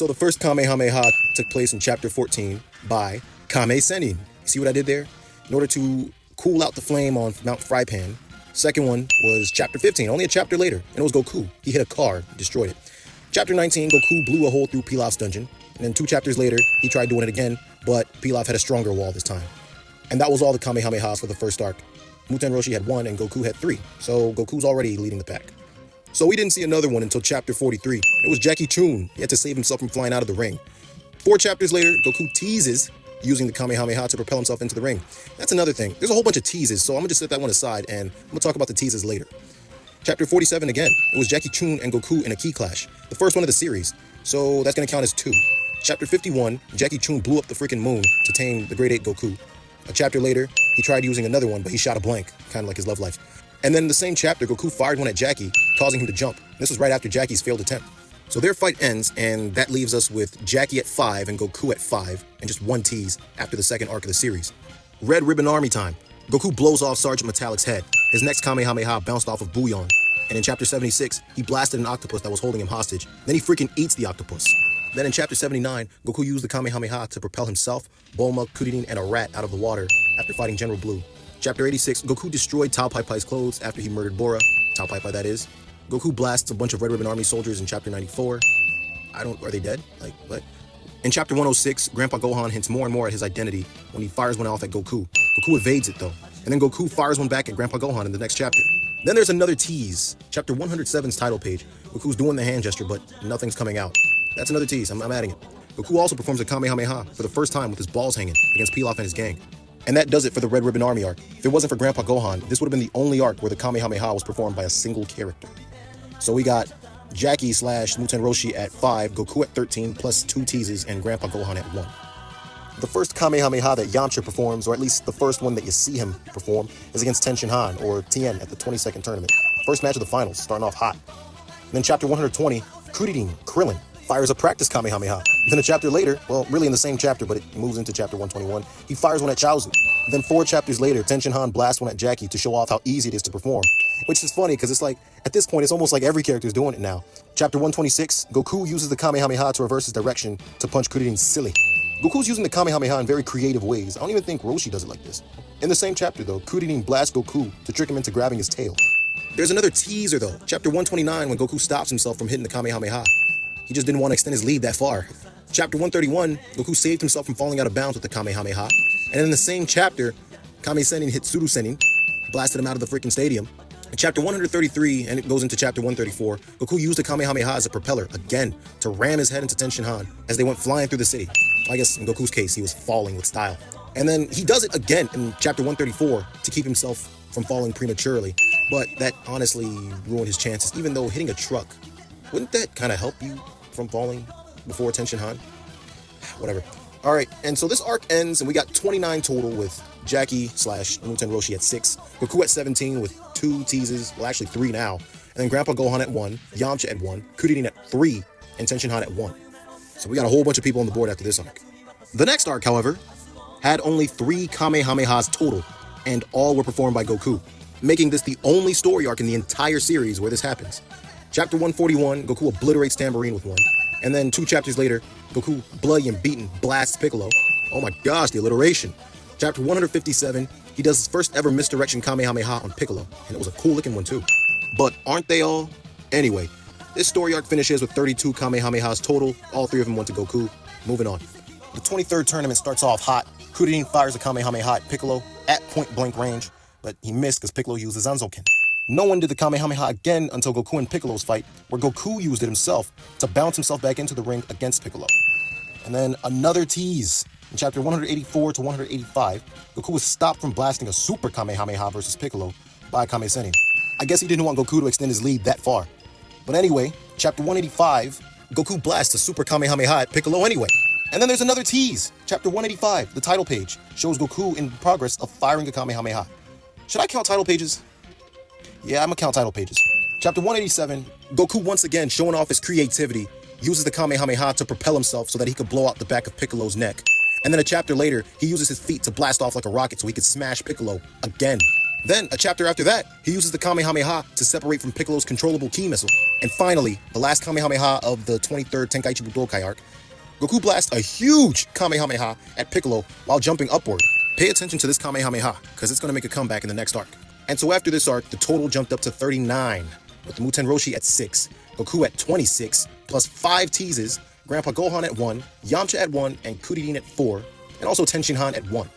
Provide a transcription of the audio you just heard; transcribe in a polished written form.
So the first Kamehameha took place in chapter 14 by Kame Sennin. See what I did there? In order to cool out the flame on Mount Frypan. Second one was chapter 15, only a chapter later, and it was Goku. He hit a car, destroyed it. Chapter 19, Goku blew a hole through Pilaf's dungeon, and then 2 chapters later, he tried doing it again, but Pilaf had a stronger wall this time. And that was all the Kamehamehas for the first arc. Muten Roshi had 1 and Goku had 3, so Goku's already leading the pack. So we didn't see another one until chapter 43. It was Jackie Chun. He had to save himself from flying out of the ring. 4 chapters later, Goku teases using the Kamehameha to propel himself into the ring. That's another thing. There's a whole bunch of teases, so I'm going to just set that one aside, and I'm going to talk about the teases later. Chapter 47 again. It was Jackie Chun and Goku in a key clash. The first one of the series, so that's going to count as 2. Chapter 51, Jackie Chun blew up the freaking moon to tame the Great Ape Goku. A chapter later, he tried using another one, but he shot a blank, kind of like his love life. And then in the same chapter, Goku fired one at Jackie, causing him to jump. This was right after Jackie's failed attempt. So their fight ends, and that leaves us with Jackie at 5 and Goku at 5, and just 1 tease after the second arc of the series. Red Ribbon Army time. Goku blows off Sergeant Metallic's head. His next Kamehameha bounced off of Bouillon. And in chapter 76, he blasted an octopus that was holding him hostage. Then he freaking eats the octopus. Then in chapter 79, Goku used the Kamehameha to propel himself, Bulma, Kuririn, and a rat out of the water after fighting General Blue. Chapter 86, Goku destroyed Tao Pai Pai's clothes after he murdered Bora. Tao Pai Pai, that is. Goku blasts a bunch of Red Ribbon Army soldiers in chapter 94. Are they dead? Like, what? In chapter 106, Grandpa Gohan hints more and more at his identity when he fires one off at Goku. Goku evades it, though. And then Goku fires one back at Grandpa Gohan in the next chapter. Then there's another tease. Chapter 107's title page. Goku's doing the hand gesture, but nothing's coming out. That's another tease. I'm adding it. Goku also performs a Kamehameha for the first time with his balls hanging against Pilaf and his gang. And that does it for the Red Ribbon Army arc. If it wasn't for Grandpa Gohan, this would have been the only arc where the Kamehameha was performed by a single character. So we got Jackie / Muten Roshi at 5, Goku at 13, plus 2 teases, and Grandpa Gohan at 1. The first Kamehameha that Yamcha performs, or at least the first one that you see him perform, is against Tenshin Han, or Tien, at the 22nd tournament. First match of the finals, starting off hot. Then chapter 120, Kuririn, Krillin, fires a practice Kamehameha. Then a chapter later, well, really in the same chapter, but it moves into chapter 121, he fires one at Chaozu. Then 4 chapters later, Tenshin Han blasts one at Jackie to show off how easy it is to perform. Which is funny, because it's like, at this point, it's almost like every character is doing it now. Chapter 126, Goku uses the Kamehameha to reverse his direction to punch Kuririn silly. Goku's using the Kamehameha in very creative ways. I don't even think Roshi does it like this. In the same chapter, though, Kuririn blasts Goku to trick him into grabbing his tail. There's another teaser, though. Chapter 129, when Goku stops himself from hitting the Kamehameha. He just didn't want to extend his lead that far. Chapter 131, Goku saved himself from falling out of bounds with the Kamehameha. And in the same chapter, Kame Sennin hit Tsuru Sennin, blasted him out of the freaking stadium. In chapter 133, and it goes into chapter 134, Goku used the Kamehameha as a propeller, again, to ram his head into Tenshin Han as they went flying through the city. I guess in Goku's case, he was falling with style. And then he does it again in chapter 134 to keep himself from falling prematurely. But that honestly ruined his chances, even though hitting a truck, wouldn't that kind of help you from falling before Tenshin Han? Whatever. All right, and so this arc ends, and we got 29 total with Jackie / Muten Roshi at 6, Goku at 17 with 2 teases, well actually 3 now, and then Grandpa Gohan at 1, Yamcha at 1, Kuririn at 3, and Tenshin Han at 1. So we got a whole bunch of people on the board after this arc. The next arc, however, had only 3 Kamehamehas total, and all were performed by Goku, making this the only story arc in the entire series where this happens. Chapter 141, Goku obliterates Tambourine with 1. And then 2 chapters later, Goku, bloody and beaten, blasts Piccolo. Oh my gosh, the alliteration. Chapter 157, he does his first ever misdirection Kamehameha on Piccolo. And it was a cool looking one too. But aren't they all? Anyway, this story arc finishes with 32 Kamehamehas total. All 3 of them went to Goku. Moving on. The 23rd tournament starts off hot. Kuririn fires a Kamehameha at Piccolo at point blank range. But he missed because Piccolo used his Zanzoken. No one did the Kamehameha again until Goku and Piccolo's fight, where Goku used it himself to bounce himself back into the ring against Piccolo. And then another tease. In chapter 184 to 185, Goku was stopped from blasting a super Kamehameha versus Piccolo by Kame Sennin. I guess he didn't want Goku to extend his lead that far. But anyway, chapter 185, Goku blasts a super Kamehameha at Piccolo anyway. And then there's another tease. Chapter 185, the title page, shows Goku in progress of firing a Kamehameha. Should I count title pages? Yeah, I'm gonna count title pages. Chapter 187, Goku once again showing off his creativity, uses the Kamehameha to propel himself so that he could blow out the back of Piccolo's neck. And then a chapter later, he uses his feet to blast off like a rocket so he could smash Piccolo again. Then, a chapter after that, he uses the Kamehameha to separate from Piccolo's controllable ki missile. And finally, the last Kamehameha of the 23rd Tenkaichi Budokai arc, Goku blasts a huge Kamehameha at Piccolo while jumping upward. Pay attention to this Kamehameha, because it's going to make a comeback in the next arc. And so after this arc, the total jumped up to 39, with the Muten Roshi at 6, Goku at 26, plus 5 teases, Grandpa Gohan at 1, Yamcha at 1, and Kuririn at 4, and also Tenshinhan at 1.